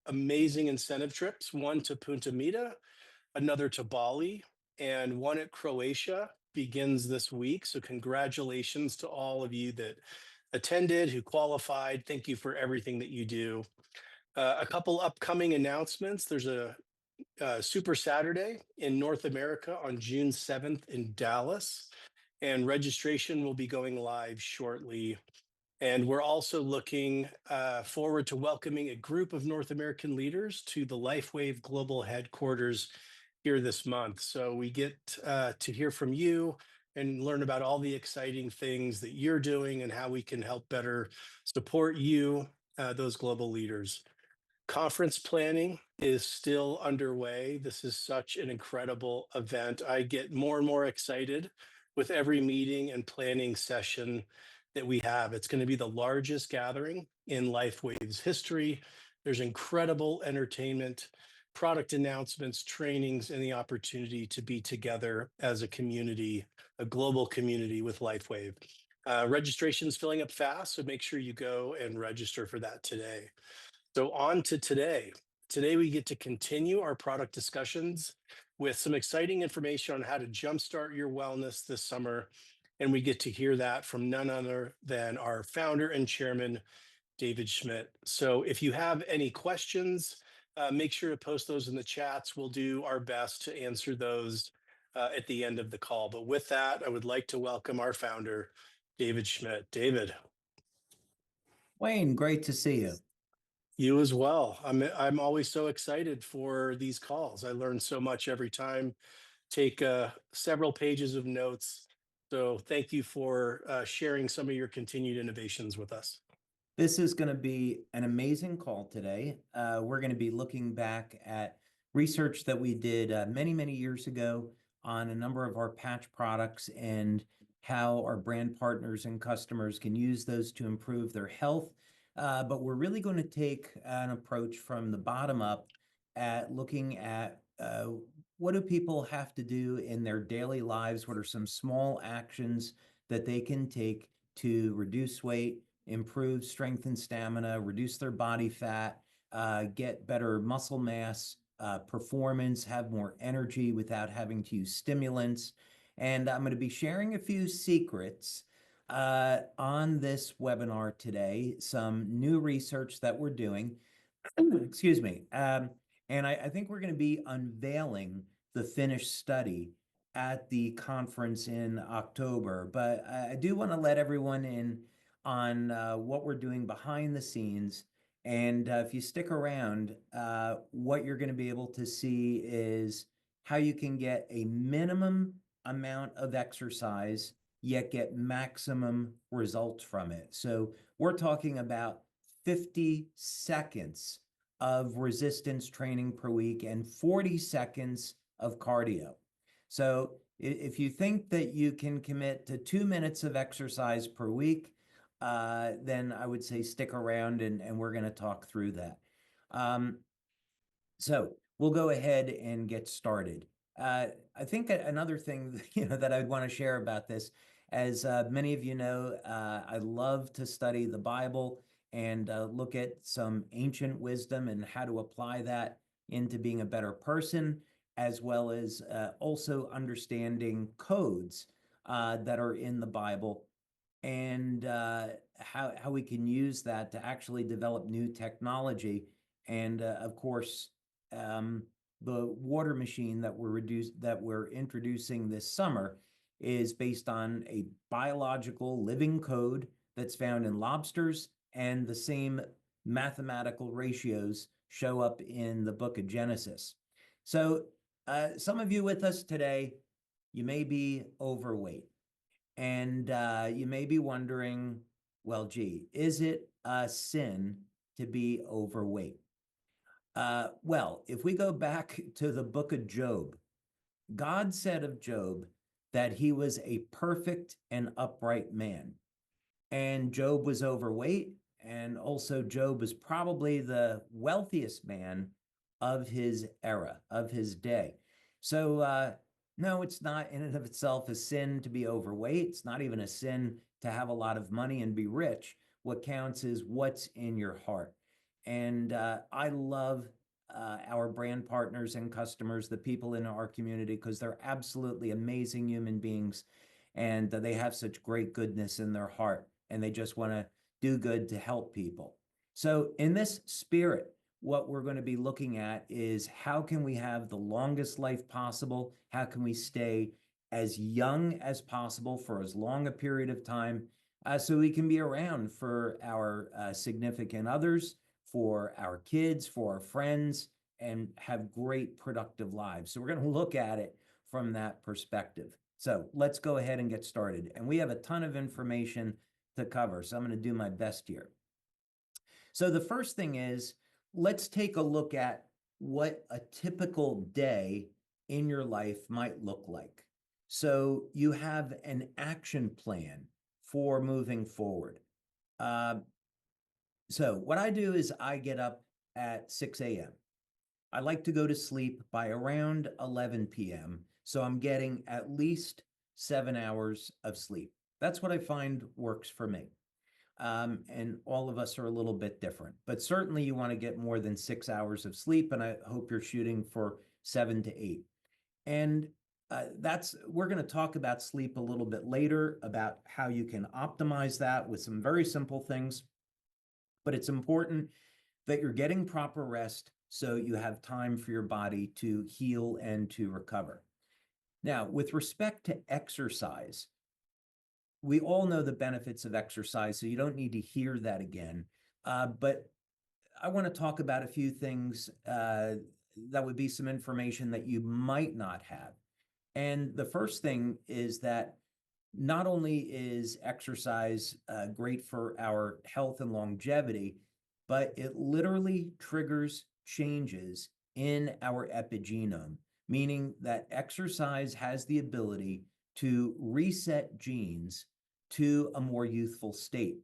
amazing incentive trips, one to Punta Mita, another to Bali, and one at Croatia begins this week. So congratulations to all of you that attended, who qualified. Thank you for everything that you do. A couple upcoming announcements. There's a Super Saturday in North America on June 7th in Dallas, and registration will be going live shortly. And we're also looking forward to welcoming a group of North American leaders to the LifeWave Global Headquarters here this month. So we get to hear from you and learn about all the exciting things that you're doing and how we can help better support you, those global leaders. Conference planning is still underway. This is such an incredible event. I get more and more excited with every meeting and planning session that we have. It's going to be the largest gathering in LifeWave's history. There's incredible entertainment, product announcements, trainings, and the opportunity to be together as a community, a global community with LifeWave. Registration is filling up fast, so make sure you go and register for that today. So on to today. Today we get to continue our product discussions with some exciting information on how to jumpstart your wellness this summer. And we get to hear that from none other than our founder and chairman, David Schmidt. So if you have any questions, make sure to post those in the chats. We'll do our best to answer those at the end of the call. But with that, I would like to welcome our founder, David Schmidt. David. Wayne, great to see you. You as well. I'm always so excited for these calls. I learn so much every time. Take several pages of notes. So thank you for sharing some of your continued innovations with us. This is going to be an amazing call today. We're going to be looking back at research that we did many, many years ago on a number of our patch products and how our brand partners and customers can use those to improve their health. But we're really going to take an approach from the bottom up at looking at what do people have to do in their daily lives? What are some small actions that they can take to reduce weight, improve strength and stamina, reduce their body fat, get better muscle mass, performance, have more energy without having to use stimulants. And I'm going to be sharing a few secrets on this webinar today, some new research that we're doing, excuse me, and I think we're going to be unveiling the finished study at the conference in October, but I do want to let everyone in on what we're doing behind the scenes, and if you stick around, what you're going to be able to see is how you can get a minimum amount of exercise yet get maximum results from it. So we're talking about 50 seconds of resistance training per week and 40 seconds of cardio. So if you think that you can commit to 2 minutes of exercise per week, then I would say stick around and we're going to talk through that. So we'll go ahead and get started. I think another thing that I'd want to share about this, as many of you know, I love to study the Bible and look at some ancient wisdom and how to apply that into being a better person, as well as also understanding codes that are in the Bible and how we can use that to actually develop new technology. And of course, the water machine that we're introducing this summer is based on a biological living code that's found in lobsters, and the same mathematical ratios show up in the book of Genesis. So some of you with us today, you may be overweight, and you may be wondering, well, gee, is it a sin to be overweight? Well, if we go back to the book of Job, God said of Job that he was a perfect and upright man. And Job was overweight, and also Job was probably the wealthiest man of his era, of his day. So no, it's not in and of itself a sin to be overweight. It's not even a sin to have a lot of money and be rich. What counts is what's in your heart. And I love our brand partners and customers, the people in our community, because they're absolutely amazing human beings, and they have such great goodness in their heart, and they just want to do good to help people. So in this spirit, what we're going to be looking at is how can we have the longest life possible? How can we stay as young as possible for as long a period of time, so we can be around for our significant others, for our kids, for our friends, and have great productive lives. So we're going to look at it from that perspective. So let's go ahead and get started. And we have a ton of information to cover, so I'm going to do my best here. So the first thing is, let's take a look at what a typical day in your life might look like. So you have an action plan for moving forward. So what I do is I get up at 6 a.m. I like to go to sleep by around 11 p.m. So I'm getting at least 7 hours of sleep. That's what I find works for me. And all of us are a little bit different, but certainly you want to get more than 6 hours of sleep. And I hope you're shooting for 7 to 8. And we're going to talk about sleep a little bit later, about how you can optimize that with some very simple things. But it's important that you're getting proper rest so you have time for your body to heal and to recover. Now, with respect to exercise, we all know the benefits of exercise, so you don't need to hear that again. But I want to talk about a few things that would be some information that you might not have. And the first thing is that not only is exercise great for our health and longevity, but it literally triggers changes in our epigenome, meaning that exercise has the ability to reset genes to a more youthful state.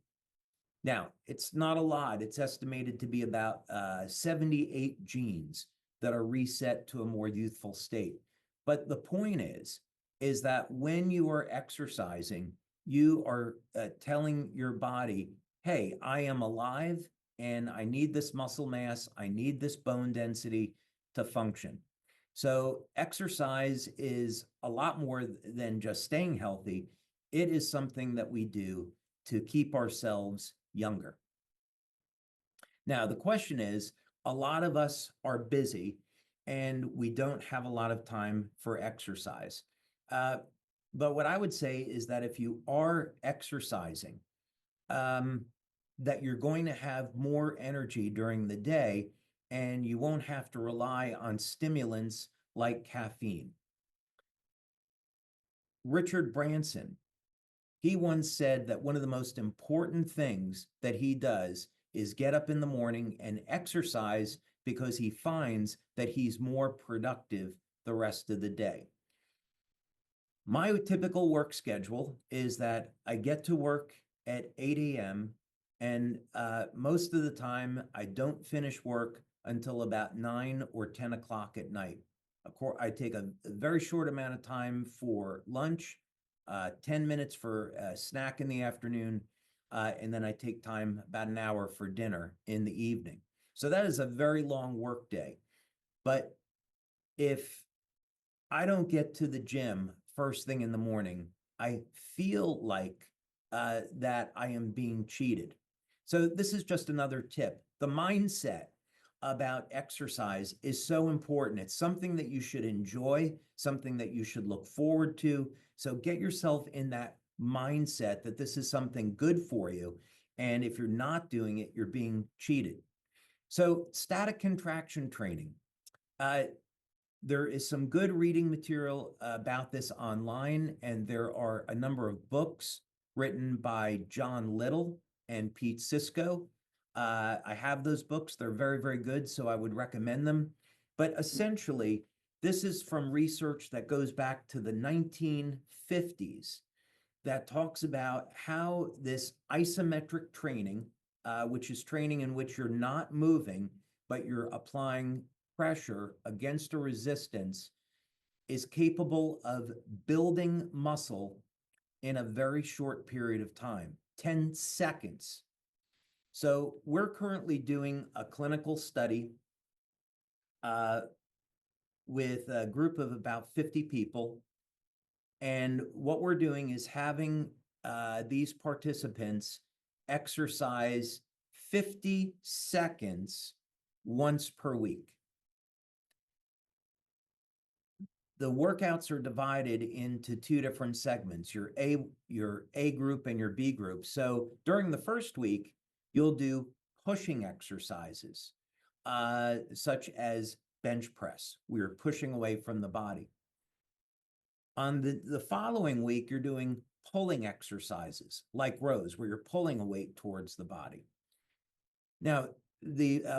Now, it's not a lot. It's estimated to be about 78 genes that are reset to a more youthful state. But the point is that when you are exercising, you are telling your body, hey, I am alive and I need this muscle mass, I need this bone density to function. So exercise is a lot more than just staying healthy. It is something that we do to keep ourselves younger. Now, the question is, a lot of us are busy and we don't have a lot of time for exercise. But what I would say is that if you are exercising, that you're going to have more energy during the day and you won't have to rely on stimulants like caffeine. Richard Branson, he once said that one of the most important things that he does is get up in the morning and exercise because he finds that he's more productive the rest of the day. My typical work schedule is that I get to work at 8 a.m. and most of the time I don't finish work until about 9 or 10 o'clock at night. Of course, I take a very short amount of time for lunch, 10 minutes for a snack in the afternoon, and then I take time about an hour for dinner in the evening. So that is a very long work day. But if I don't get to the gym first thing in the morning, I feel like that I am being cheated. So this is just another tip. The mindset about exercise is so important. It's something that you should enjoy, something that you should look forward to. So get yourself in that mindset that this is something good for you. And if you're not doing it, you're being cheated. So static contraction training. There is some good reading material about this online, and there are a number of books written by John Little and Pete Sisko. I have those books. They're very, very good, so I would recommend them. But essentially, this is from research that goes back to the 1950s that talks about how this isometric training, which is training in which you're not moving, but you're applying pressure against a resistance, is capable of building muscle in a very short period of time, 10 seconds. So we're currently doing a clinical study with a group of about 50 people. And what we're doing is having these participants exercise 50 seconds once per week. The workouts are divided into two different segments, your A group and your B group. So during the first week, you'll do pushing exercises, such as bench press. We're pushing away from the body. On the following week, you're doing pulling exercises like rows, where you're pulling a weight towards the body. Now,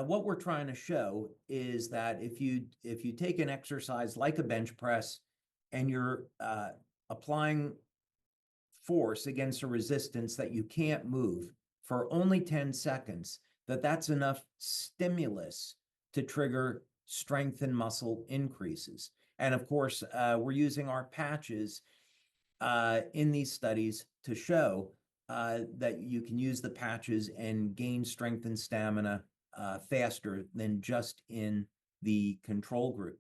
what we're trying to show is that if you take an exercise like a bench press and you're applying force against a resistance that you can't move for only 10 seconds, that's enough stimulus to trigger strength and muscle increases. And of course, we're using our patches in these studies to show that you can use the patches and gain strength and stamina faster than just in the control group.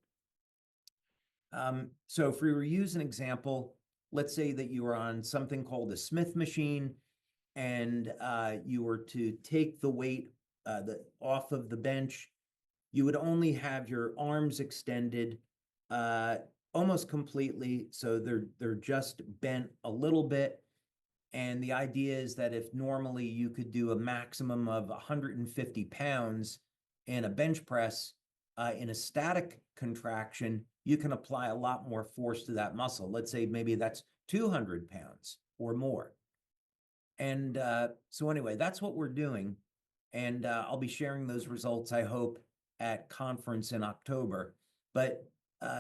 So if we were to use an example, let's say that you were on something called a Smith machine, and you were to take the weight off of the bench. You would only have your arms extended almost completely, so they're just bent a little bit. And the idea is that if normally you could do a maximum of 150 pounds in a bench press, in a static contraction, you can apply a lot more force to that muscle. Let's say maybe that's 200 pounds or more. And so anyway, that's what we're doing. And I'll be sharing those results, I hope, at conference in October. But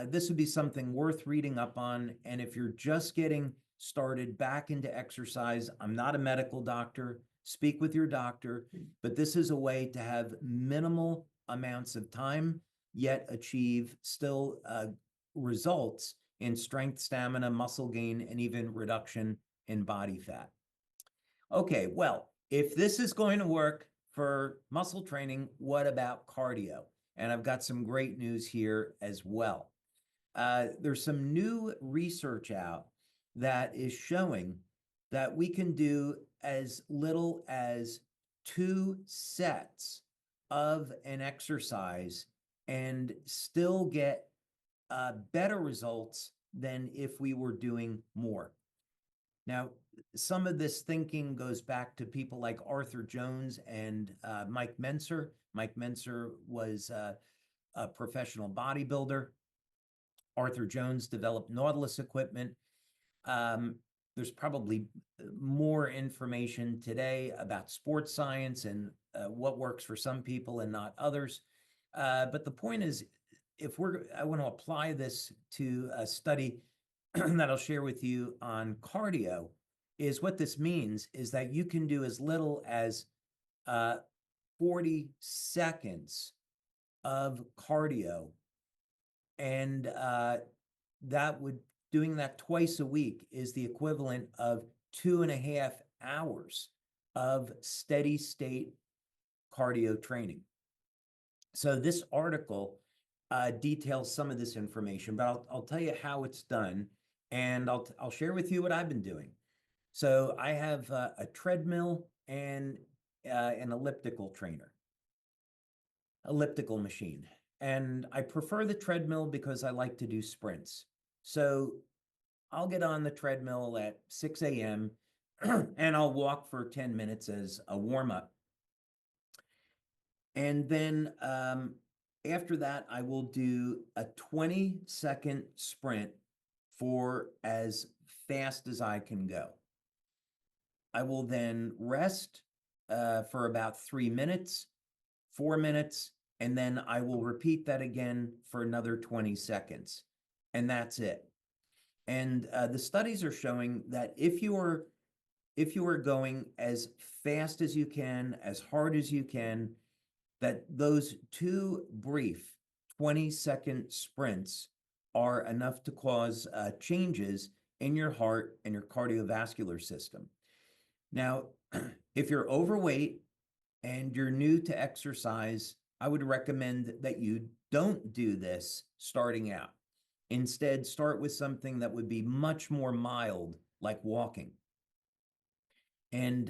this would be something worth reading up on. And if you're just getting started back into exercise, I'm not a medical doctor, speak with your doctor, but this is a way to have minimal amounts of time, yet achieve still results in strength, stamina, muscle gain, and even reduction in body fat. Okay, well, if this is going to work for muscle training, what about cardio? And I've got some great news here as well. There's some new research out that is showing that we can do as little as 2 sets of an exercise and still get better results than if we were doing more. Now, some of this thinking goes back to people like Arthur Jones and Mike Menser. Mike Menser was a professional bodybuilder. Arthur Jones developed Nautilus equipment. There's probably more information today about sports science and what works for some people and not others. But the point is, I want to apply this to a study that I'll share with you on cardio, is what this means is that you can do as little as 40 seconds of cardio, and doing that twice a week is the equivalent of 2.5 hours of steady state cardio training. So this article details some of this information, but I'll tell you how it's done, and I'll share with you what I've been doing. So I have a treadmill and an elliptical machine. And I prefer the treadmill because I like to do sprints. So I'll get on the treadmill at 6 a.m. and I'll walk for 10 minutes as a warm-up. And then after that, I will do a 20-second sprint for as fast as I can go. I will then rest for about 3 minutes, 4 minutes, and then I will repeat that again for another 20 seconds. And that's it. And the studies are showing that if you are going as fast as you can, as hard as you can, that those 2 brief 20-second sprints are enough to cause changes in your heart and your cardiovascular system. Now, if you're overweight and you're new to exercise, I would recommend that you don't do this starting out. Instead, start with something that would be much more mild, like walking. And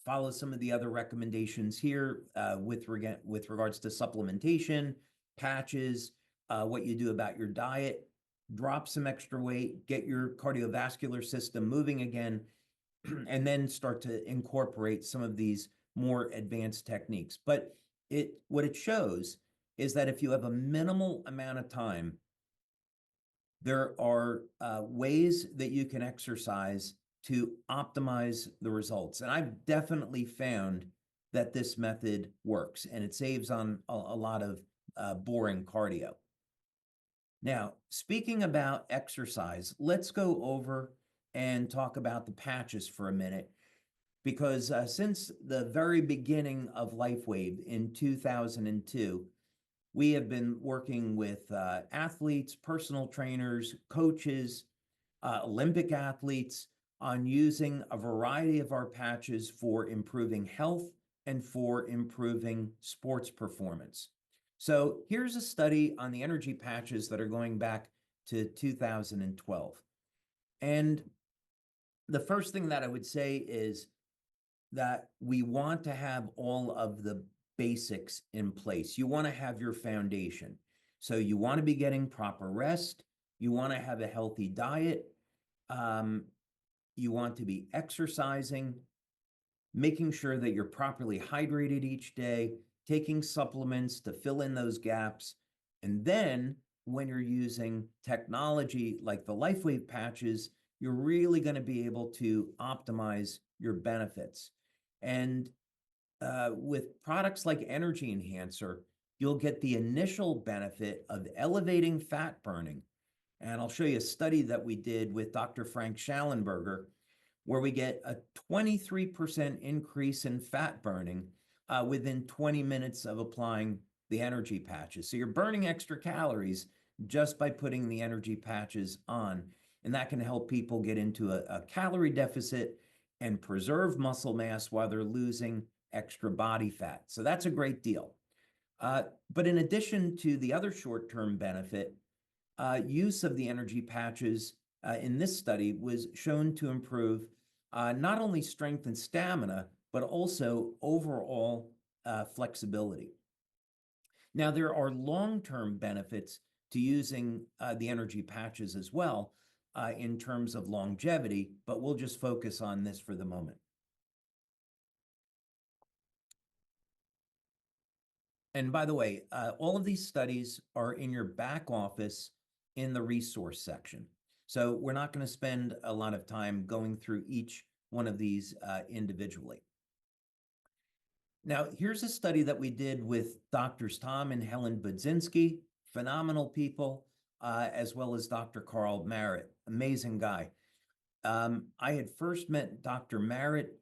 follow some of the other recommendations here with regards to supplementation, patches, what you do about your diet, drop some extra weight, get your cardiovascular system moving again, and then start to incorporate some of these more advanced techniques. But what it shows is that if you have a minimal amount of time, there are ways that you can exercise to optimize the results. And I've definitely found that this method works, and it saves on a lot of boring cardio. Now, speaking about exercise, let's go over and talk about the patches for a minute, because since the very beginning of LifeWave in 2002, we have been working with athletes, personal trainers, coaches, Olympic athletes on using a variety of our patches for improving health and for improving sports performance. So here's a study on the energy patches that are going back to 2012. And the first thing that I would say is that we want to have all of the basics in place. You want to have your foundation. So you want to be getting proper rest. You want to have a healthy diet. You want to be exercising, making sure that you're properly hydrated each day, taking supplements to fill in those gaps. And then when you're using technology like the LifeWave patches, you're really going to be able to optimize your benefits. And with products like Energy Enhancer, you'll get the initial benefit of elevating fat burning. And I'll show you a study that we did with Dr. Frank Schallenberger, where we get a 23% increase in fat burning within 20 minutes of applying the energy patches. So you're burning extra calories just by putting the energy patches on. And that can help people get into a calorie deficit and preserve muscle mass while they're losing extra body fat. So that's a great deal. But in addition to the other short-term benefit, use of the energy patches in this study was shown to improve not only strength and stamina, but also overall flexibility. Now, there are long-term benefits to using the energy patches as well in terms of longevity, but we'll just focus on this for the moment. And by the way, all of these studies are in your back office in the resource section. So we're not going to spend a lot of time going through each one of these individually. Now, here's a study that we did with Drs. Tom and Helen Budzinski, phenomenal people, as well as Dr. Carl Merritt, amazing guy. I had first met Dr. Merritt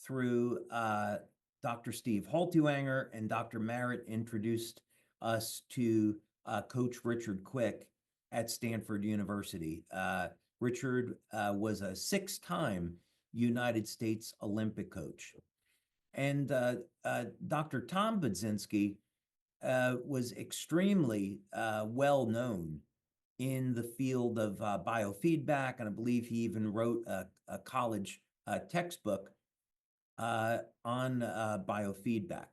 through Dr. Steve Haltiwanger, and Dr. Merritt introduced us to Coach Richard Quick at Stanford University. Richard was a 6-time United States Olympic coach. And Dr. Tom Budzinski was extremely well known in the field of biofeedback, and I believe he even wrote a college textbook on biofeedback.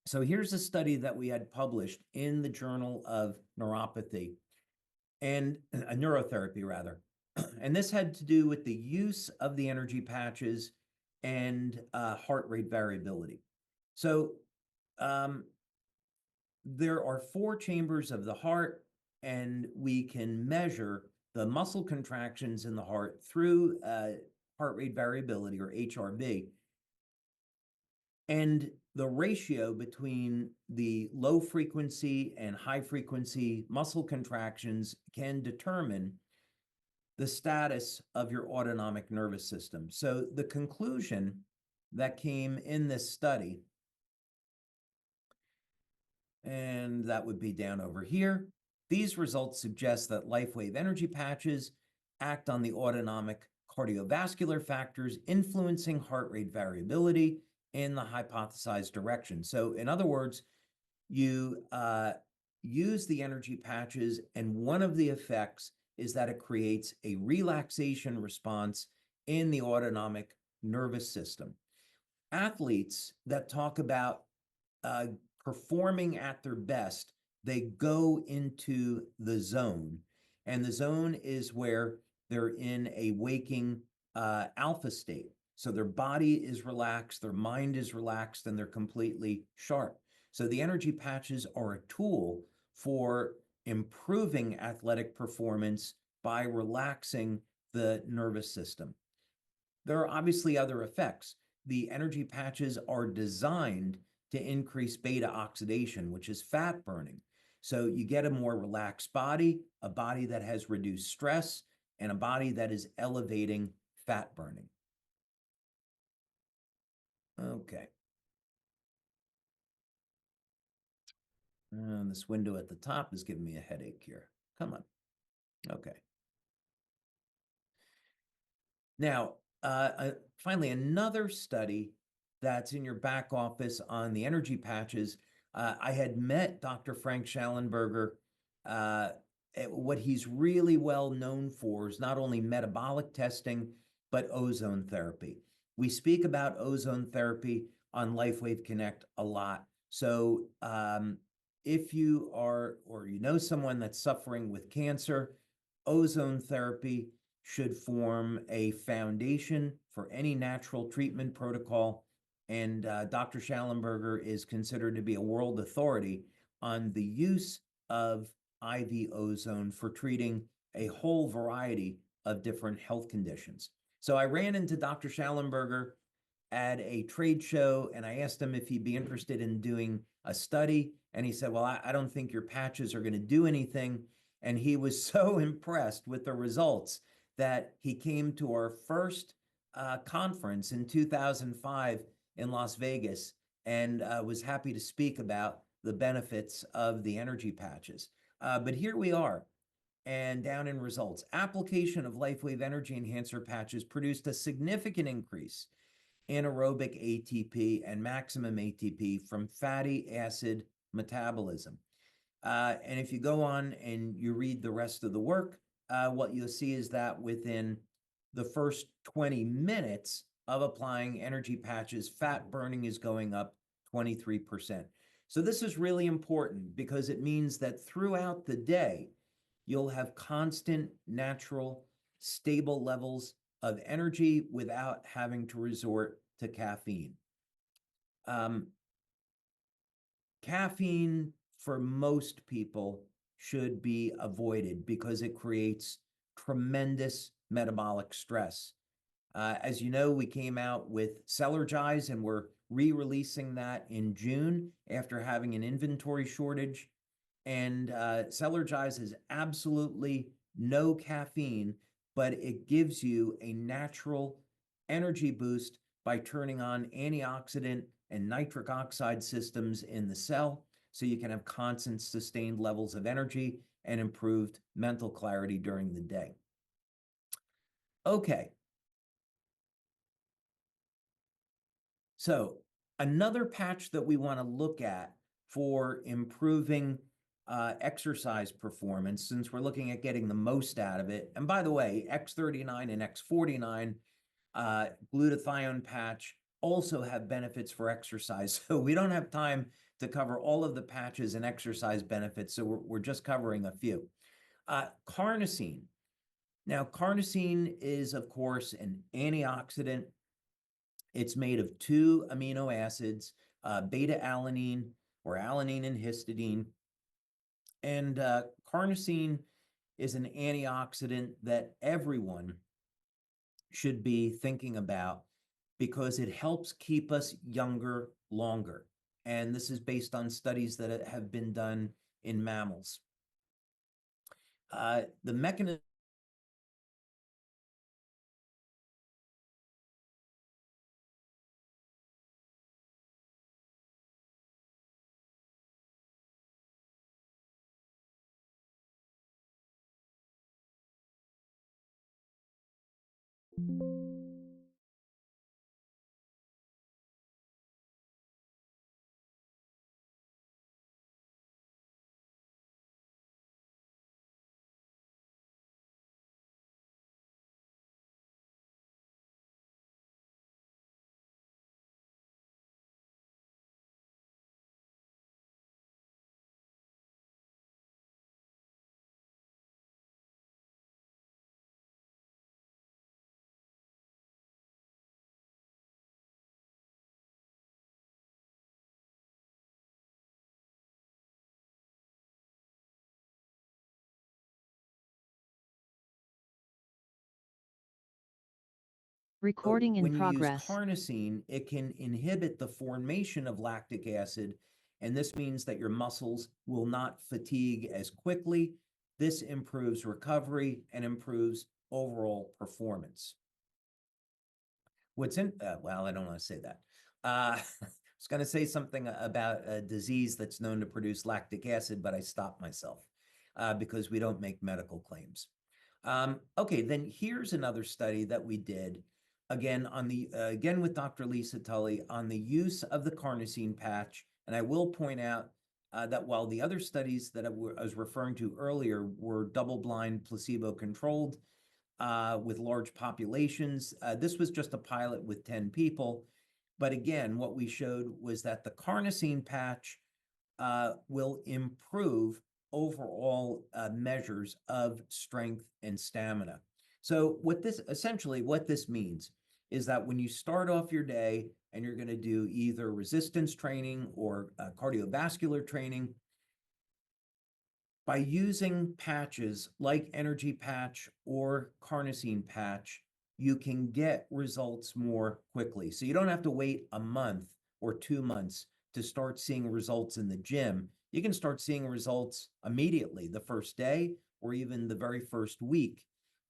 So here's a study that we had published in the Journal of Neuropathy, and neurotherapy rather. And this had to do with the use of the energy patches and heart rate variability. So there are 4 chambers of the heart, and we can measure the muscle contractions in the heart through heart rate variability, or HRV. And the ratio between the low frequency and high frequency muscle contractions can determine the status of your autonomic nervous system. So the conclusion that came in this study, and that would be down over here, these results suggest that LifeWave energy patches act on the autonomic cardiovascular factors influencing heart rate variability in the hypothesized direction. So in other words, you use the energy patches, and one of the effects is that it creates a relaxation response in the autonomic nervous system. Athletes that talk about performing at their best, they go into the zone. And the zone is where they're in a waking alpha state. So their body is relaxed, their mind is relaxed, and they're completely sharp. So the energy patches are a tool for improving athletic performance by relaxing the nervous system. There are obviously other effects. The energy patches are designed to increase beta oxidation, which is fat burning. So you get a more relaxed body, a body that has reduced stress, and a body that is elevating fat burning. Okay. This window at the top is giving me a headache here. Come on. Okay. Now, finally, another study that's in your back office on the energy patches. I had met Dr. Frank Schallenberger. What he's really well known for is not only metabolic testing, but ozone therapy. We speak about ozone therapy on LifeWave Connect a lot. So if you are, or you know someone that's suffering with cancer, ozone therapy should form a foundation for any natural treatment protocol. And Dr. Schallenberger is considered to be a world authority on the use of IV ozone for treating a whole variety of different health conditions. So I ran into Dr. Schallenberger at a trade show, and I asked him if he'd be interested in doing a study. And he said, well, I don't think your patches are going to do anything. And he was so impressed with the results that he came to our first conference in 2005 in Las Vegas and was happy to speak about the benefits of the energy patches. But here we are, and down in results. Application of LifeWave Energy Enhancer patches produced a significant increase in aerobic ATP and maximum ATP from fatty acid metabolism. And if you go on and you read the rest of the work, what you'll see is that within the first 20 minutes of applying energy patches, fat burning is going up 23%. So this is really important because it means that throughout the day, you'll have constant, natural, stable levels of energy without having to resort to caffeine. Caffeine, for most people, should be avoided because it creates tremendous metabolic stress. As you know, we came out with Celergize, and we're re-releasing that in June after having an inventory shortage. And Celergize has absolutely no caffeine, but it gives you a natural energy boost by turning on antioxidant and nitric oxide systems in the cell, so you can have constant, sustained levels of energy and improved mental clarity during the day. Okay. So another patch that we want to look at for improving exercise performance, since we're looking at getting the most out of it, and by the way, X39 and X49 glutathione patch also have benefits for exercise. So we don't have time to cover all of the patches and exercise benefits, so we're just covering a few. Carnosine. Now, carnosine is, of course, an antioxidant. It's made of 2 amino acids, beta-alanine or alanine and histidine. And carnosine is an antioxidant that everyone should be thinking about because it helps keep us younger longer. And this is based on studies that have been done in mammals. The mechanism Recording in when you use progress. carnosine, it can inhibit the formation of lactic acid, and this means that your muscles will not fatigue as quickly. This improves recovery and improves overall performance. What's in, well, I don't want to say that. I was going to say something about a disease that's known to produce lactic acid, but I stopped myself because we don't make medical claims. Okay, then here's another study that we did, again on the again with Dr. Lisa Tully on the use of the carnosine patch. And I will point out that while the other studies that I was referring to earlier were double-blind, placebo-controlled with large populations, this was just a pilot with 10 people. But again, what we showed was that the carnosine patch will improve overall measures of strength and stamina. So what this means is that when you start off your day and you're going to do either resistance training or cardiovascular training, by using patches like Energy Patch or Carnosine Patch, you can get results more quickly. So you don't have to wait a month or 2 months to start seeing results in the gym. You can start seeing results immediately, the first day or even the very first week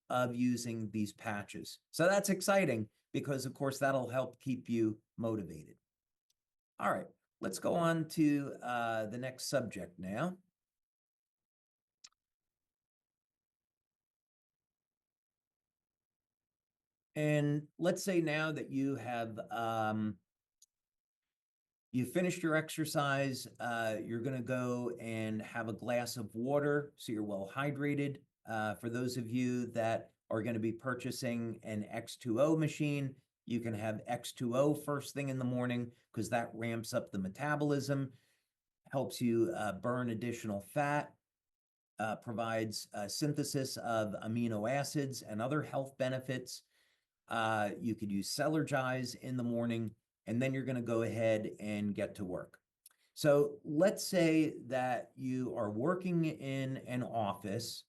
of using these patches. So that's exciting because, of course, that'll help keep you motivated. All right, let's go on to the next subject now. And let's say now that you have you finished your exercise, you're going to go and have a glass of water so you're well hydrated. For those of you that are going to be purchasing an X2O machine, you can have X2O first thing in the morning because that ramps up the metabolism, helps you burn additional fat, provides synthesis of amino acids and other health benefits. You could use Celergize in the morning, and then you're going to go ahead and get to work. So let's say that you are working in an office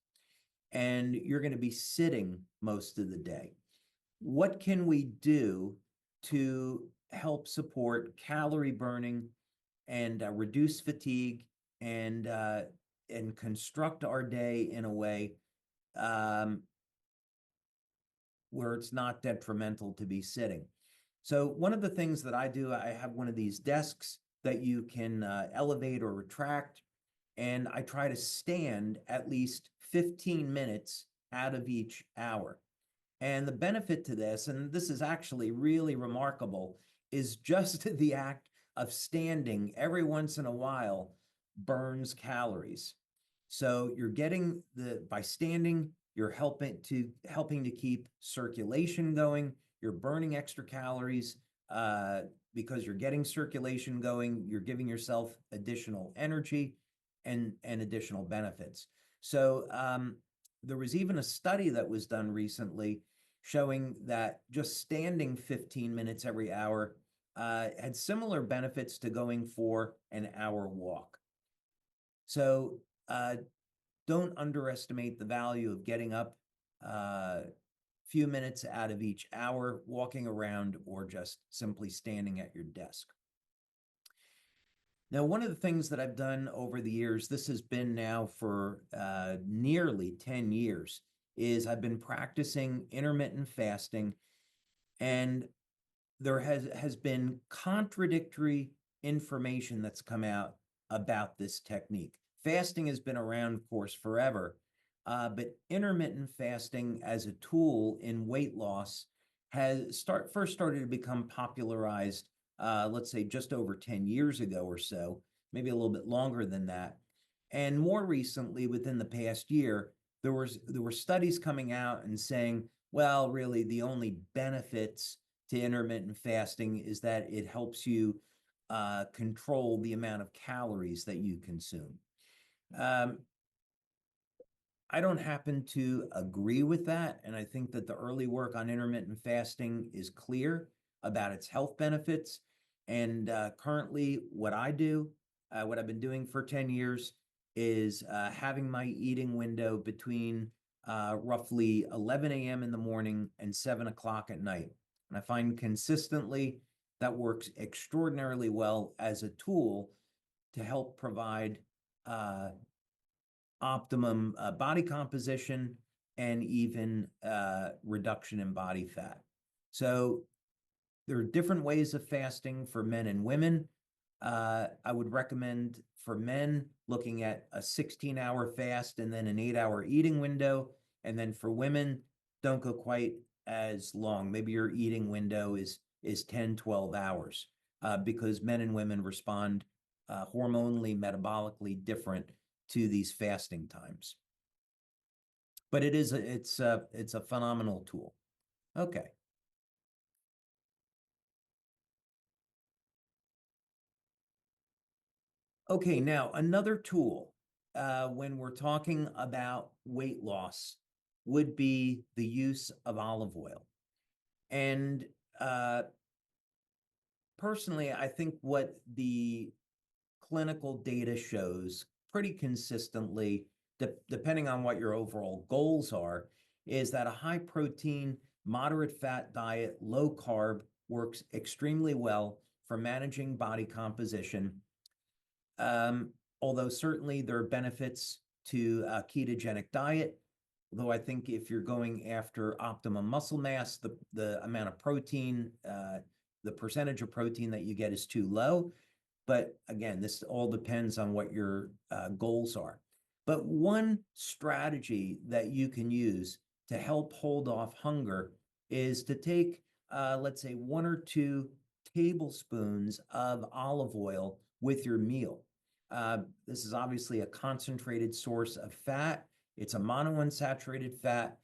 and you're going to be sitting most of the day. What can we do to help support calorie burning and reduce fatigue and construct our day in a way where it's not detrimental to be sitting? So one of the things that I do, I have one of these desks that you can elevate or retract, and I try to stand at least 15 minutes out of each hour. And the benefit to this, and this is actually really remarkable, is just the act of standing every once in a while burns calories. So you're getting by standing, you're helping to keep circulation going. You're burning extra calories because you're getting circulation going. You're giving yourself additional energy and additional benefits. So there was even a study that was done recently showing that just standing 15 minutes every hour had similar benefits to going for an hour walk. So don't underestimate the value of getting up a few minutes out of each hour, walking around, or just simply standing at your desk. Now, one of the things that I've done over the years, this has been now for nearly 10 years, is I've been practicing intermittent fasting, and there has been contradictory information that's come out about this technique. Fasting has been around, of course, forever, but intermittent fasting as a tool in weight loss has first started to become popularized, let's say just over 10 years ago or so, maybe a little bit longer than that. And more recently, within the past year, there were studies coming out and saying, well, really, the only benefits to intermittent fasting is that it helps you control the amount of calories that you consume. I don't happen to agree with that, and I think that the early work on intermittent fasting is clear about its health benefits. And currently, what I do, what I've been doing for 10 years, is having my eating window between roughly 11 a.m. in the morning and 7 o'clock at night. And I find consistently that works extraordinarily well as a tool to help provide optimum body composition and even reduction in body fat. So there are different ways of fasting for men and women. I would recommend for men looking at a 16-hour fast and then an 8-hour eating window. And then for women, don't go quite as long. Maybe your eating window is 10, 12 hours because men and women respond hormonally, metabolically different to these fasting times. But it's a phenomenal tool. Okay. Okay, now another tool when we're talking about weight loss would be the use of olive oil. And personally, I think what the clinical data shows pretty consistently, depending on what your overall goals are, is that a high protein, moderate fat diet, low carb works extremely well for managing body composition. Although certainly there are benefits to a ketogenic diet, although I think if you're going after optimum muscle mass, the amount of protein, the percentage of protein that you get is too low. But again, this all depends on what your goals are. But one strategy that you can use to help hold off hunger is to take, let's say, 1 or 2 tablespoons of olive oil with your meal. This is obviously a concentrated source of fat. It's a monounsaturated fat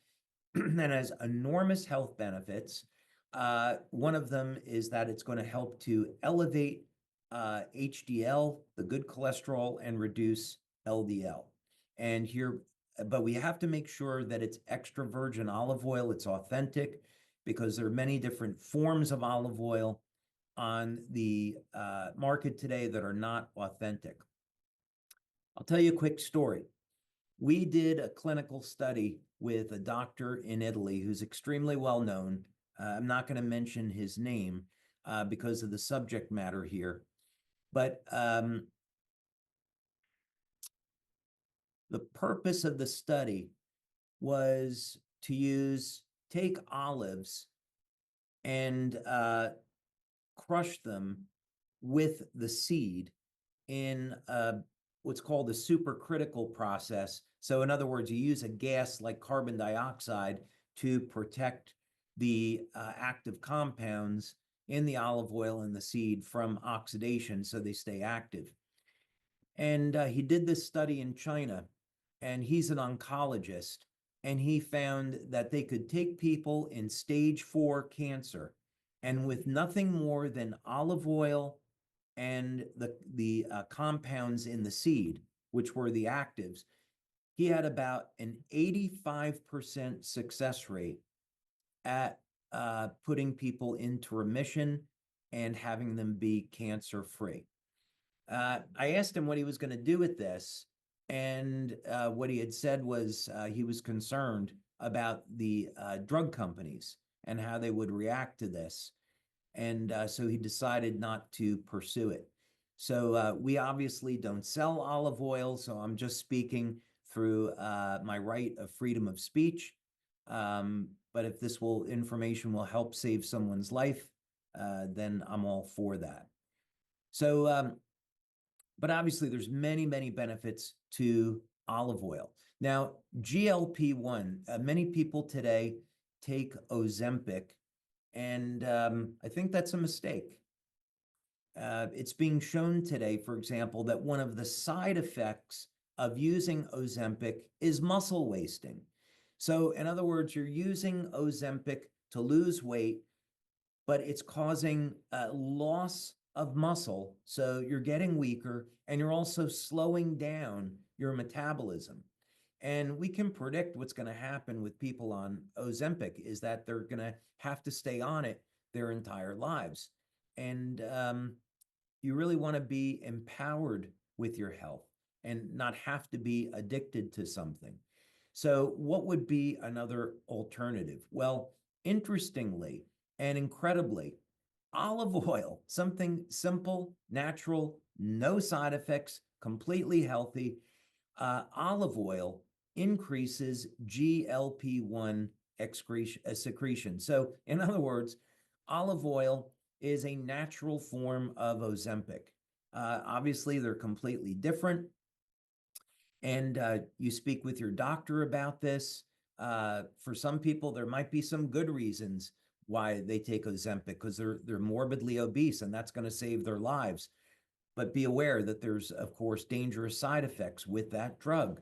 and has enormous health benefits. One of them is that it's going to help to elevate HDL, the good cholesterol, and reduce LDL. And here, but we have to make sure that it's extra virgin olive oil, it's authentic, because there are many different forms of olive oil on the market today that are not authentic. I'll tell you a quick story. We did a clinical study with a doctor in Italy who's extremely well known. I'm not going to mention his name because of the subject matter here. But the purpose of the study was to take olives and crush them with the seed in what's called a supercritical process. So in other words, you use a gas like carbon dioxide to protect the active compounds in the olive oil and the seed from oxidation so they stay active. And he did this study in China, and he's an oncologist, and he found that they could take people in stage 4 cancer, and with nothing more than olive oil and the compounds in the seed, which were the actives, he had about an 85% success rate at putting people into remission and having them be cancer-free. I asked him what he was going to do with this, and what he had said was he was concerned about the drug companies and how they would react to this. And so he decided not to pursue it. So we obviously don't sell olive oil, so I'm just speaking through my right of freedom of speech. But if this information will help save someone's life, then I'm all for that. So, but obviously there's many, many benefits to olive oil. Now, GLP-1, many people today take Ozempic, and I think that's a mistake. It's being shown today, for example, that one of the side effects of using Ozempic is muscle wasting. So in other words, you're using Ozempic to lose weight, but it's causing loss of muscle. So you're getting weaker, and you're also slowing down your metabolism. And we can predict what's going to happen with people on Ozempic is that they're going to have to stay on it their entire lives. And you really want to be empowered with your health and not have to be addicted to something. So what would be another alternative? Well, interestingly, And incredibly, olive oil, something simple, natural, no side effects, completely healthy, olive oil increases GLP-1 secretion. So in other words, olive oil is a natural form of Ozempic. Obviously, they're completely different. And you speak with your doctor about this. For some people, there might be some good reasons why they take Ozempic, because they're morbidly obese, and that's going to save their lives. But be aware that there's, of course, dangerous side effects with that drug.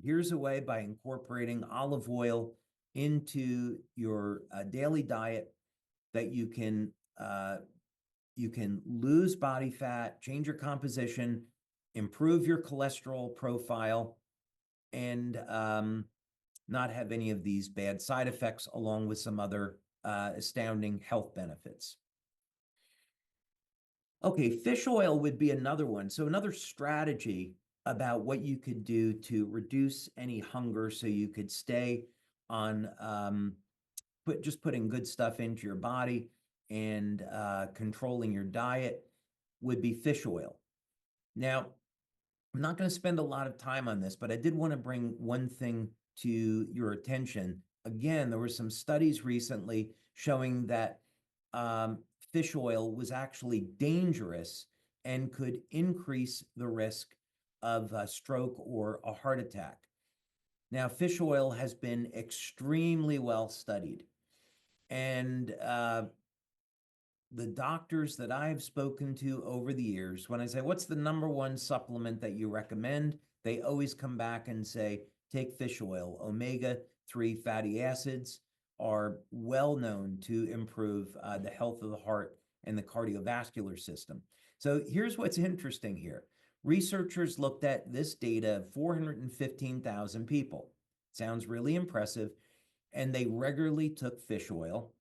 Here's a way, by incorporating olive oil into your daily diet, that you can lose body fat, change your composition, improve your cholesterol profile, and not have any of these bad side effects, along with some other astounding health benefits. Okay, fish oil would be another one. So another strategy about what you could do to reduce any hunger, so you could stay on just putting good stuff into your body and controlling your diet, would be fish oil. Now, I'm not going to spend a lot of time on this, but I did want to bring one thing to your attention. Again, there were some studies recently showing that fish oil was actually dangerous and could increase the risk of a stroke or a heart attack. Now, fish oil has been extremely well studied, and the doctors that I've spoken to over the years, when I say, what's the #1 supplement that you recommend? They always come back and say, take fish oil. Omega-3 fatty acids are well known to improve the health of the heart and the cardiovascular system. So here's what's interesting here. Researchers looked at this data of 415,000 people. Sounds really impressive. And they regularly took fish oil.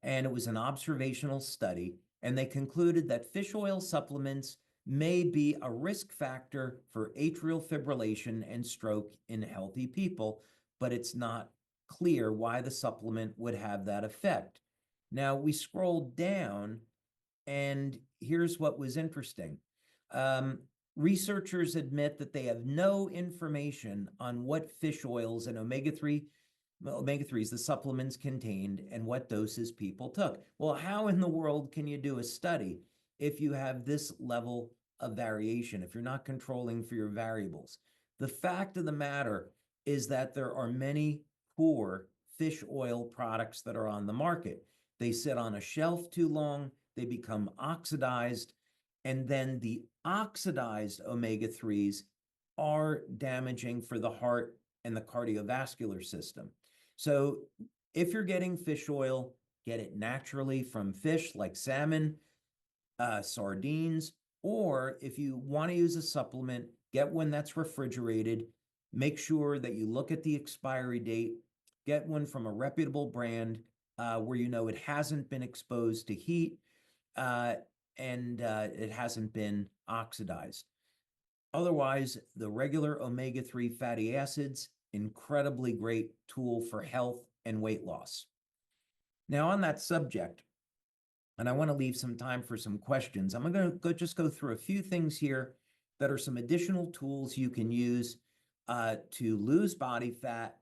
And it was an observational study, and they concluded that fish oil supplements may be a risk factor for atrial fibrillation and stroke in healthy people, but it's not clear why the supplement would have that effect. Now, we scrolled down, and here's what was interesting. Researchers admit that they have no information on what fish oils and omega-3s, the supplements contained, and what doses people took. Well, how in the world can you do a study if you have this level of variation, if you're not controlling for your variables? The fact of the matter is that there are many poor fish oil products that are on the market. They sit on a shelf too long, they become oxidized, and then the oxidized omega-3s are damaging for the heart and the cardiovascular system. So if you're getting fish oil, get it naturally from fish like salmon, sardines, or if you want to use a supplement, get one that's refrigerated. Make sure that you look at the expiry date. Get one from a reputable brand where you know it hasn't been exposed to heat and it hasn't been oxidized. Otherwise, the regular omega-3 fatty acids, incredibly great tool for health and weight loss. Now, on that subject, and I want to leave some time for some questions, I'm going to just go through a few things here that are some additional tools you can use to lose body fat.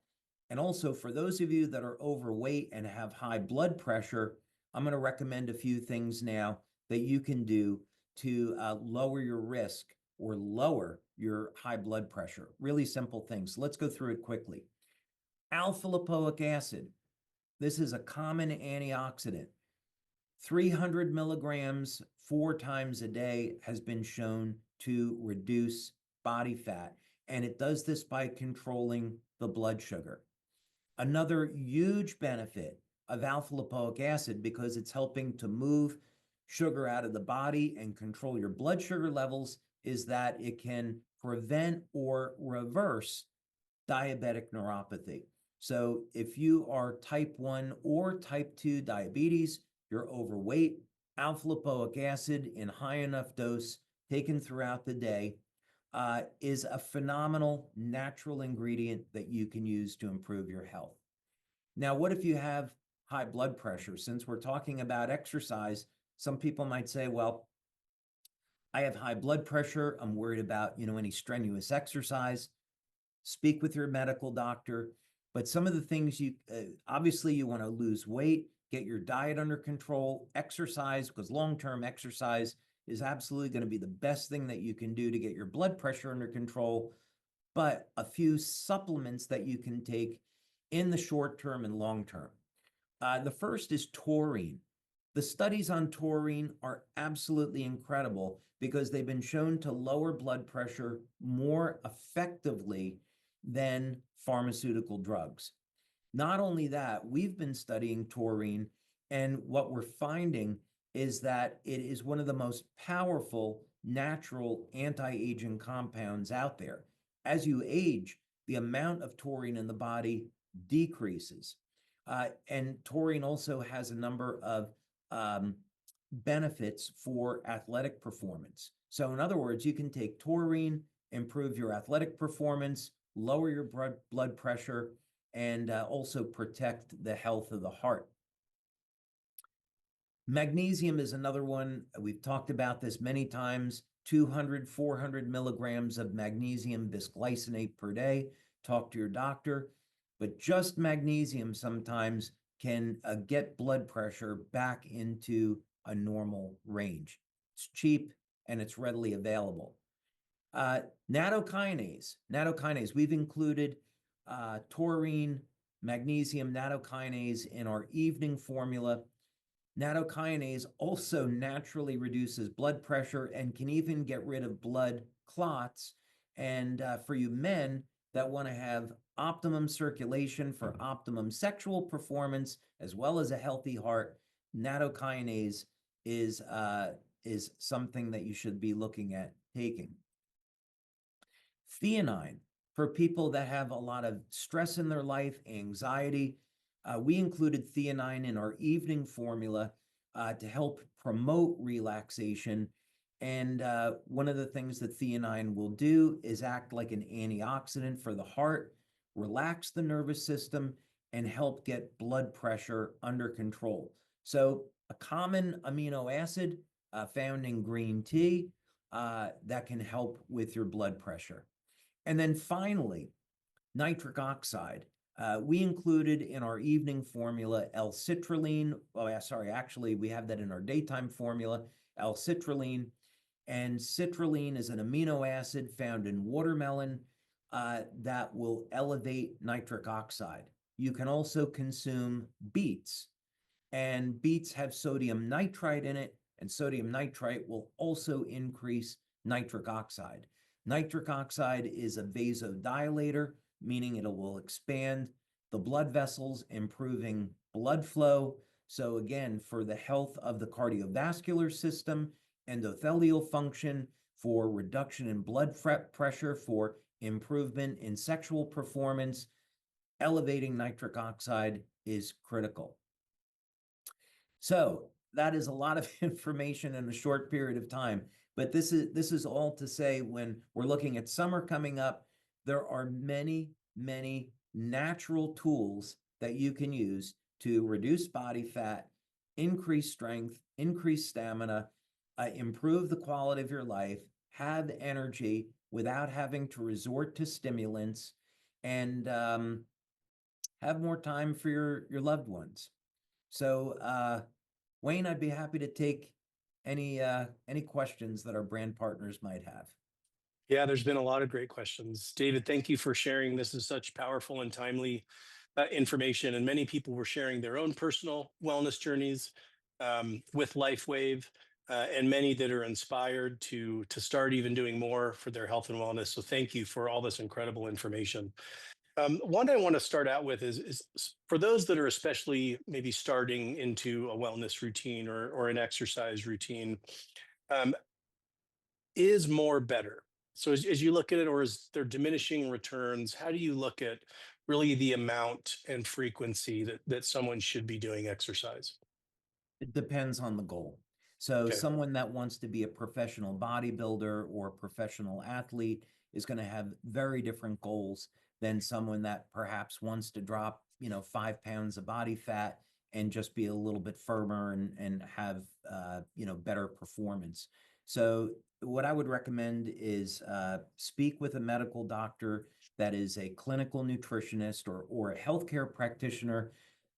And also, for those of you that are overweight and have high blood pressure, I'm going to recommend a few things now that you can do to lower your risk or lower your high blood pressure. Really simple things. Let's go through it quickly. Alpha lipoic acid. This is a common antioxidant. 300 milligrams 4 times a day has been shown to reduce body fat, and it does this by controlling the blood sugar. Another huge benefit of alpha lipoic acid, because it's helping to move sugar out of the body and control your blood sugar levels, is that it can prevent or reverse diabetic neuropathy. So if you are type 1 or type 2 diabetes, you're overweight, alpha lipoic acid in high enough dose taken throughout the day is a phenomenal natural ingredient that you can use to improve your health. Now, what if you have high blood pressure. Since we're talking about exercise, some people might say, well, I have high blood pressure. I'm worried about, any strenuous exercise. Speak with your medical doctor. But some of the things obviously you want to lose weight, get your diet under control, exercise, because long-term exercise is absolutely going to be the best thing that you can do to get your blood pressure under control. But a few supplements that you can take in the short term and long term. The first is taurine. The studies on taurine are absolutely incredible because they've been shown to lower blood pressure more effectively than pharmaceutical drugs. Not only that, we've been studying taurine, and what we're finding is that it is one of the most powerful natural anti-aging compounds out there. As you age, the amount of taurine in the body decreases. And taurine also has a number of benefits for athletic performance. So in other words, you can take taurine, improve your athletic performance, lower your blood pressure, and also protect the health of the heart. Magnesium is another one. We've talked about this many times. 200, 400 milligrams of magnesium bisglycinate per day. Talk to your doctor. But just magnesium sometimes can get blood pressure back into a normal range. It's cheap and it's readily available. Nattokinase. We've included taurine, magnesium, nattokinase in our evening formula. Nattokinase also naturally reduces blood pressure and can even get rid of blood clots. And for you men that want to have optimum circulation for optimum sexual performance, as well as a healthy heart, nattokinase is something that you should be looking at taking. Theanine, for people that have a lot of stress in their life, anxiety, we included theanine in our evening formula to help promote relaxation. And one of the things that theanine will do is act like an antioxidant for the heart, relax the nervous system, and help get blood pressure under control. So a common amino acid found in green tea that can help with your blood pressure. And then finally, nitric oxide. We included in our evening formula L-citrulline. Actually, we have that in our daytime formula, L-citrulline. And citrulline is an amino acid found in watermelon that will elevate nitric oxide. You can also consume beets, and beets have sodium nitrite in it, and sodium nitrite will also increase nitric oxide. Nitric oxide is a vasodilator, meaning it will expand the blood vessels, improving blood flow. So again, for the health of the cardiovascular system, endothelial function, for reduction in blood pressure, for improvement in sexual performance, elevating nitric oxide is critical. So that is a lot of information in a short period of time. But this is all to say, when we're looking at summer coming up, there are many, many natural tools that you can use to reduce body fat, increase strength, increase stamina, improve the quality of your life, have energy without having to resort to stimulants, and have more time for your loved ones. So, Wayne, I'd be happy to take any questions that our brand partners might have. Yeah, there's been a lot of great questions. David, thank you for sharing. This is such powerful and timely information. And many people were sharing their own personal wellness journeys with LifeWave, and many that are inspired to start even doing more for their health and wellness. So thank you for all this incredible information. One I want to start out with is for those that are especially maybe starting into a wellness routine or an exercise routine, is more better? So as you look at it, or is there diminishing returns? How do you look at really the amount and frequency that someone should be doing exercise? It depends on the goal. So Okay. someone that wants to be a professional bodybuilder or a professional athlete is going to have very different goals than someone that perhaps wants to drop, 5 pounds of body fat and just be a little bit firmer and have, better performance. So what I would recommend is speak with a medical doctor that is a clinical nutritionist or a healthcare practitioner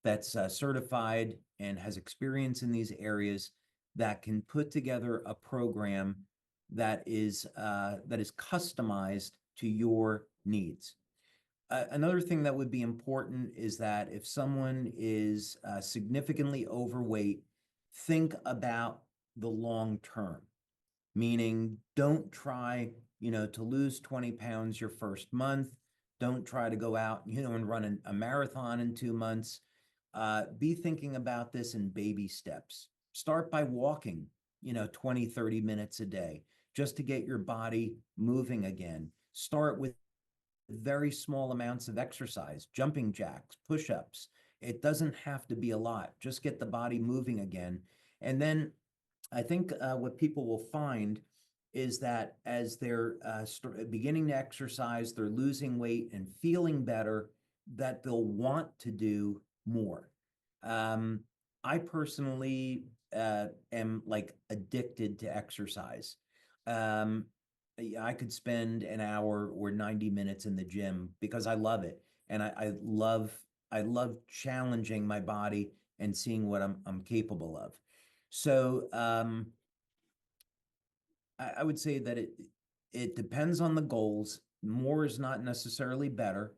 that's certified and has experience in these areas that can put together a program that is customized to your needs. Another thing that would be important is that if someone is significantly overweight, think about the long term, meaning don't try, to lose 20 pounds your first month. Don't try to go out, and run a marathon in 2 months. Be thinking about this in baby steps. Start by walking, 20, 30 minutes a day, just to get your body moving again. Start with very small amounts of exercise, jumping jacks, push-ups. It doesn't have to be a lot. Just get the body moving again. And then I think what people will find is that as they're beginning to exercise, they're losing weight and feeling better, that they'll want to do more. I personally am like addicted to exercise. I could spend an hour or 90 minutes in the gym because I love it. And I love challenging my body and seeing what I'm capable of. So I would say that it depends on the goals. More is not necessarily better.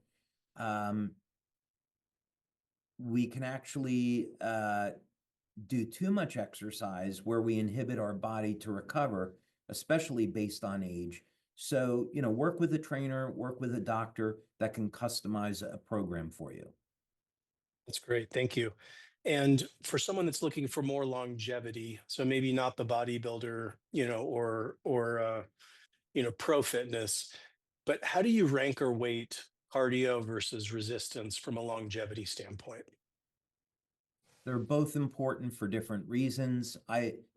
We can actually do too much exercise where we inhibit our body to recover, especially based on age. So, work with a trainer, work with a doctor that can customize a program for you. That's great. Thank you. And for someone that's looking for more longevity, so maybe not the bodybuilder, or pro fitness, but how do you rank or weight cardio versus resistance from a longevity standpoint? They're both important for different reasons.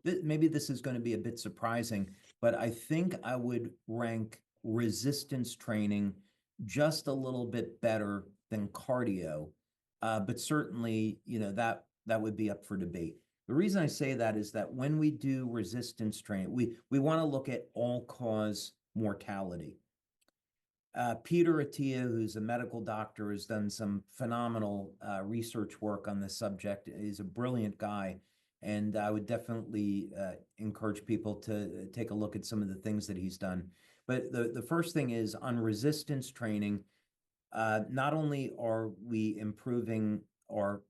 Maybe this is going to be a bit surprising, but I think I would rank resistance training just a little bit better than cardio. But certainly, that would be up for debate. The reason I say that is that when we do resistance training, we want to look at all-cause mortality. Peter Attia, who's a medical doctor, has done some phenomenal research work on this subject. He's a brilliant guy, and I would definitely encourage people to take a look at some of the things that he's done. But the first thing is on resistance training, not only are we improving our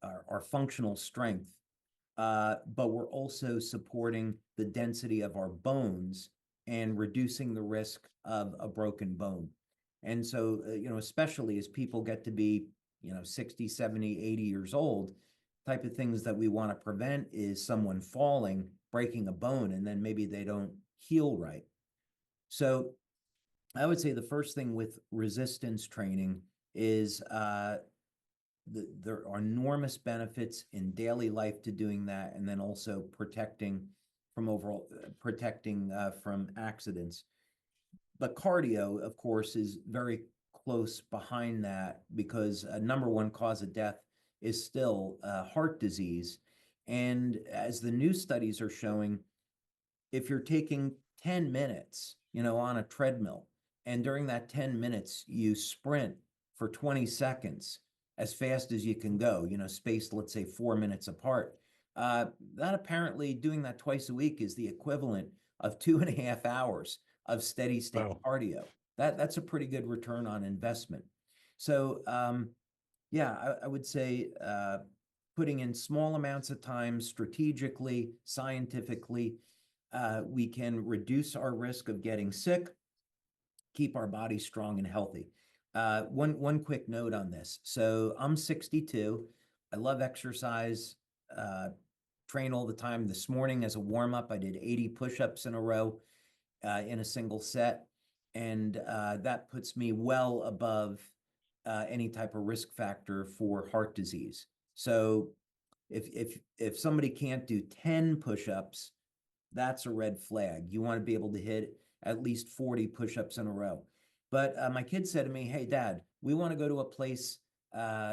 functional strength, but we're also supporting the density of our bones and reducing the risk of a broken bone. And so, especially as people get to be, 60, 70, 80 years old, type of things that we want to prevent is someone falling, breaking a bone, and then maybe they don't heal right. So I would say the first thing with resistance training is there are enormous benefits in daily life to doing that, and then also protecting from accidents. But cardio, of course, is very close behind that because number one cause of death is still heart disease. And as the new studies are showing, if you're taking 10 minutes, on a treadmill, and during that 10 minutes, you sprint for 20 seconds as fast as you can go, spaced, let's say 4 minutes apart, that apparently doing that twice a week is the equivalent of 2.5 hours of steady state cardio. That's a pretty good return on investment. So I would say putting in small amounts of time strategically, scientifically, we can reduce our risk of getting sick, keep our body strong and healthy. One quick note on this. So I'm 62. I love exercise, train all the time. This morning as a warm-up, I did 80 push-ups in a row in a single set. And that puts me well above any type of risk factor for heart disease. So if somebody can't do 10 push-ups, that's a red flag. You want to be able to hit at least 40 push-ups in a row. But my kids said to me, "Hey, Dad, we want to go to a place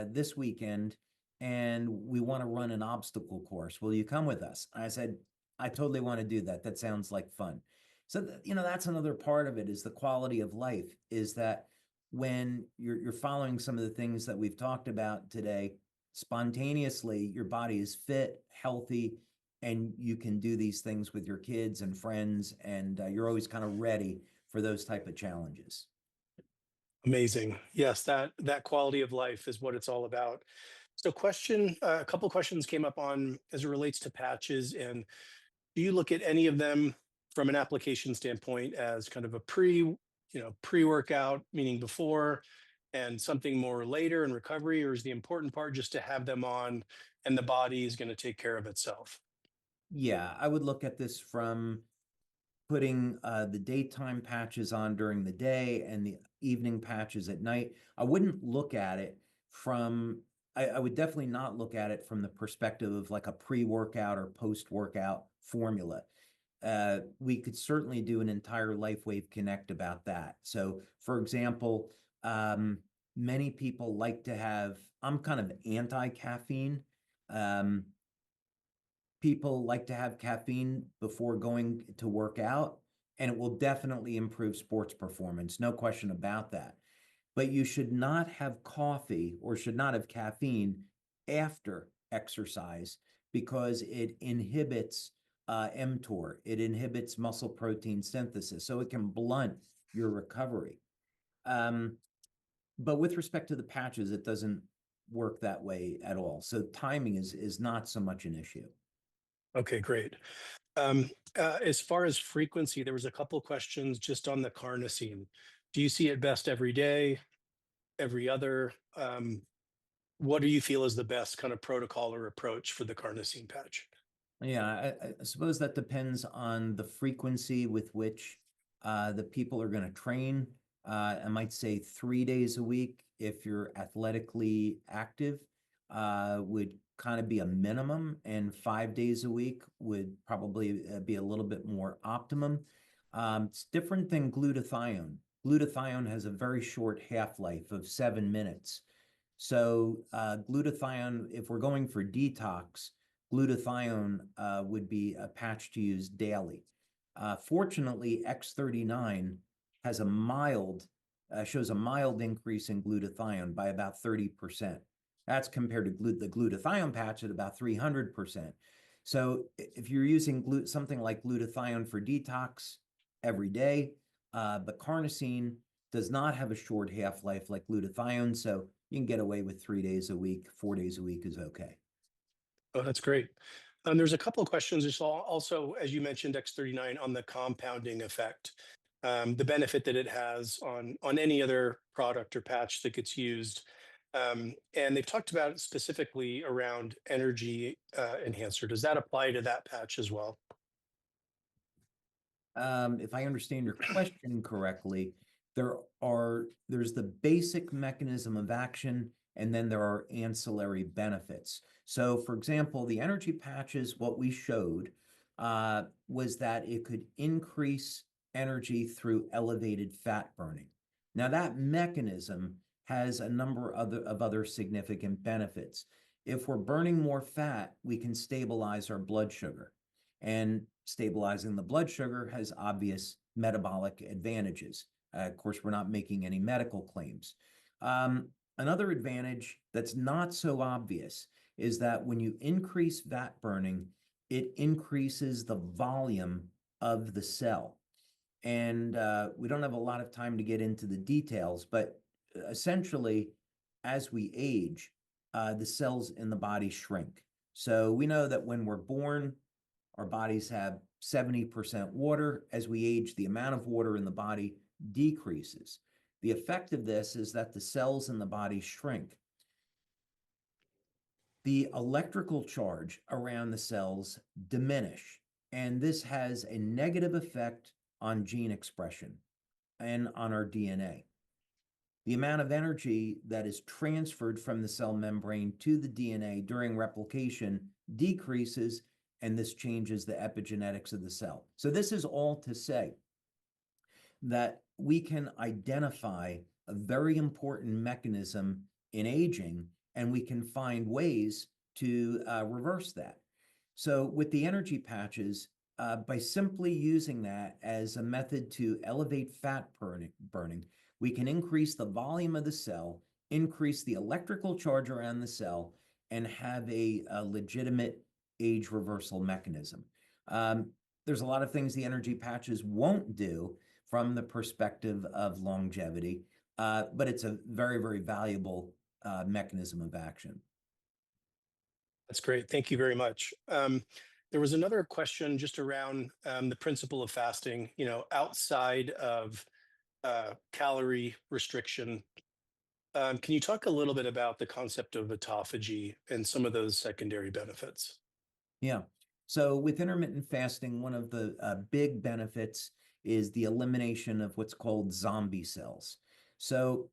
this weekend and we want to run an obstacle course. Will you come with us? I said, I totally want to do that. That sounds like fun. So, that's another part of it, is the quality of life, is that when you're following some of the things that we've talked about today, spontaneously, your body is fit, healthy, and you can do these things with your kids and friends, and you're always kind of ready for those type of challenges. Amazing. Yes, that quality of life is what it's all about. So a couple questions came up on as it relates to patches, and do you look at any of them from an application standpoint as kind of a pre-workout, meaning before, and something more later in recovery, or is the important part just to have them on and the body is going to take care of itself? Yeah, I would look at this from putting the daytime patches on during the day and the evening patches at night. I wouldn't look at it from, I would definitely not look at it from the perspective of like a pre-workout or post-workout formula. We could certainly do an entire LifeWave Connect about that. So, for example, many people like to have, I'm kind of anti-caffeine. Um, People like to have caffeine before going to work out, and it will definitely improve sports performance, no question about that. But you should not have coffee or should not have caffeine after exercise, because it inhibits mTOR, it inhibits muscle protein synthesis, so it can blunt your recovery. But with respect to the patches, it doesn't work that way at all. So timing is not so much an issue. Okay, great. As far as frequency, there was a couple questions just on the carnosine. Do you see it best every day, every other? What do you feel is the best kind of protocol or approach for the carnosine patch? Yeah, I suppose that depends on the frequency with which the people are going to train. I might say 3 days a week, if you're athletically active, would kind of be a minimum, and 5 days a week would probably be a little bit more optimum. It's different than glutathione. Glutathione has a very short half-life of 7 minutes. So glutathione, if we're going for detox, glutathione would be a patch to use daily. Fortunately, X39 has shows a mild increase in glutathione by about 30%. That's compared to the glutathione patch at about 300%. So if you're using something like glutathione for detox every day, but carnosine does not have a short half-life like glutathione, so you can get away with 3 days a week. 4 days a week is okay. Oh, that's great. There's a couple of questions just also, as you mentioned, X39 on the compounding effect, the benefit that it has on any other product or patch that gets used. And they've talked about it specifically around energy enhancer. Does that apply to that patch as well? If I understand your question correctly, there's the basic mechanism of action, and then there are ancillary benefits. So, for example, the energy patches, what we showed was that it could increase energy through elevated fat burning. Now, that mechanism has a number of other significant benefits. If we're burning more fat, we can stabilize our blood sugar. And stabilizing the blood sugar has obvious metabolic advantages. Of course, we're not making any medical claims. Another advantage that's not so obvious is that when you increase fat burning, it increases the volume of the cell. And we don't have a lot of time to get into the details, but essentially, as we age, the cells in the body shrink. So we know that when we're born, our bodies have 70% water. As we age, the amount of water in the body decreases. The effect of this is that the cells in the body shrink. The electrical charge around the cells diminish, and this has a negative effect on gene expression and on our DNA. The amount of energy that is transferred from the cell membrane to the DNA during replication decreases, and this changes the epigenetics of the cell. So this is all to say that we can identify a very important mechanism in aging, and we can find ways to reverse that. So with the energy patches, by simply using that as a method to elevate fat burning, we can increase the volume of the cell, increase the electrical charge around the cell, and have a legitimate age reversal mechanism. There's a lot of things the energy patches won't do from the perspective of longevity, but it's a very, very valuable mechanism of action. That's great. Thank you very much. There was another question just around the principle of fasting, outside of calorie restriction. Can you talk a little bit about the concept of autophagy and some of those secondary benefits? Yeah. So with intermittent fasting, one of the big benefits is the elimination of what's called zombie cells. So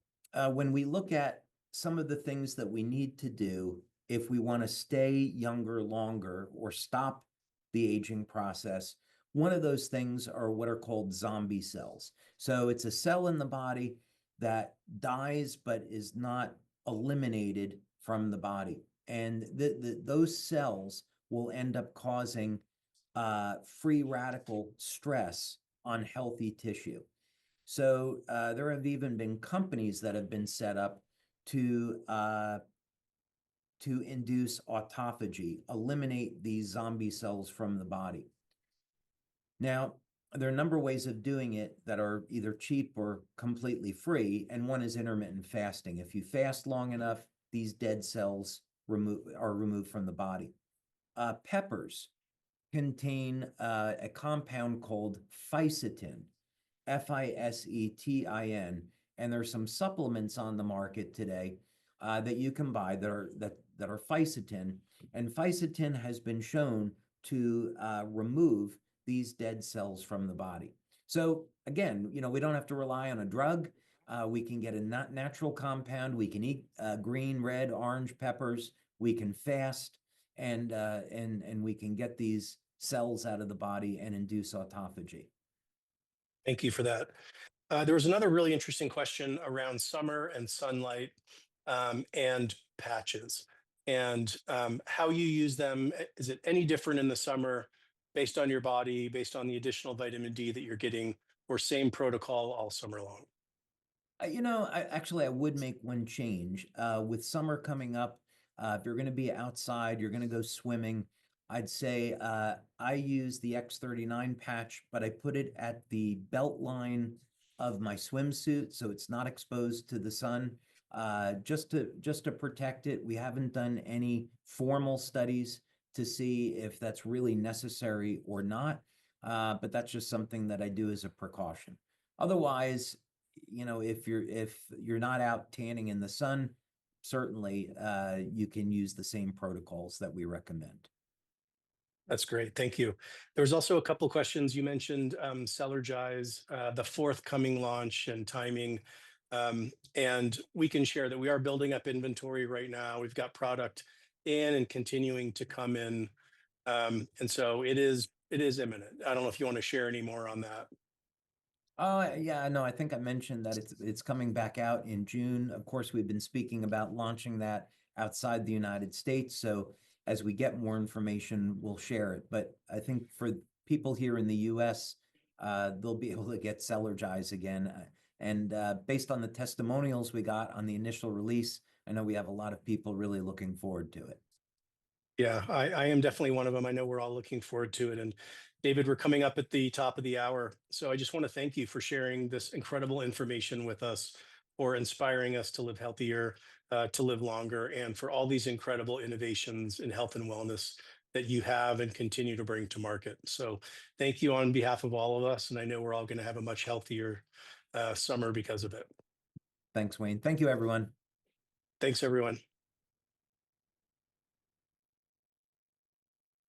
when we look at some of the things that we need to do if we want to stay younger longer or stop the aging process, one of those things are what are called zombie cells. So it's a cell in the body that dies but is not eliminated from the body. And those cells will end up causing free radical stress on healthy tissue. So there have even been companies that have been set up to induce autophagy, eliminate these zombie cells from the body. Now, there are a number of ways of doing it that are either cheap or completely free, and one is intermittent fasting. If you fast long enough, these dead cells are removed from the body. Peppers contain a compound called fisetin, Fisetin, and there's some supplements on the market today that you can buy that are fisetin, and fisetin has been shown to remove these dead cells from the body. So again, we don't have to rely on a drug. We can get a natural compound. We can eat green, red, orange peppers. We can fast, and we can get these cells out of the body and induce autophagy. Thank you for that. There was another really interesting question around summer and sunlight and patches and how you use them. Is it any different in the summer based on your body, based on the additional vitamin D that you're getting, or same protocol all summer long? I would make one change. With summer coming up, if you're going to be outside, you're going to go swimming, I'd say I use the X39 patch, but I put it at the belt line of my swimsuit so it's not exposed to the sun, just to protect it. We haven't done any formal studies to see if that's really necessary or not, but that's just something that I do as a precaution. Otherwise, if you're not out tanning in the sun, certainly you can use the same protocols that we recommend. That's great. Thank you. There's also a couple questions. You mentioned Celergize, the forthcoming launch and timing. And we can share that we are building up inventory right now. We've got product in and continuing to come in. And so it is imminent. I don't know if you want to share any more on that. Oh, yeah, no, I think I mentioned that it's coming back out in June. Of course, we've been speaking about launching that outside the United States. So as we get more information, we'll share it. But I think for people here in the US, they'll be able to get Celergize again. And based on the testimonials we got on the initial release, I know we have a lot of people really looking forward to it. Yeah, I am definitely one of them. I know we're all looking forward to it. And David, we're coming up at the top of the hour. So I just want to thank you for sharing this incredible information with us, for inspiring us to live healthier, to live longer, and for all these incredible innovations in health and wellness that you have and continue to bring to market. So thank you on behalf of all of us. And I know we're all going to have a much healthier summer because of it. Thanks, Wayne. Thank you, everyone. Thanks, everyone.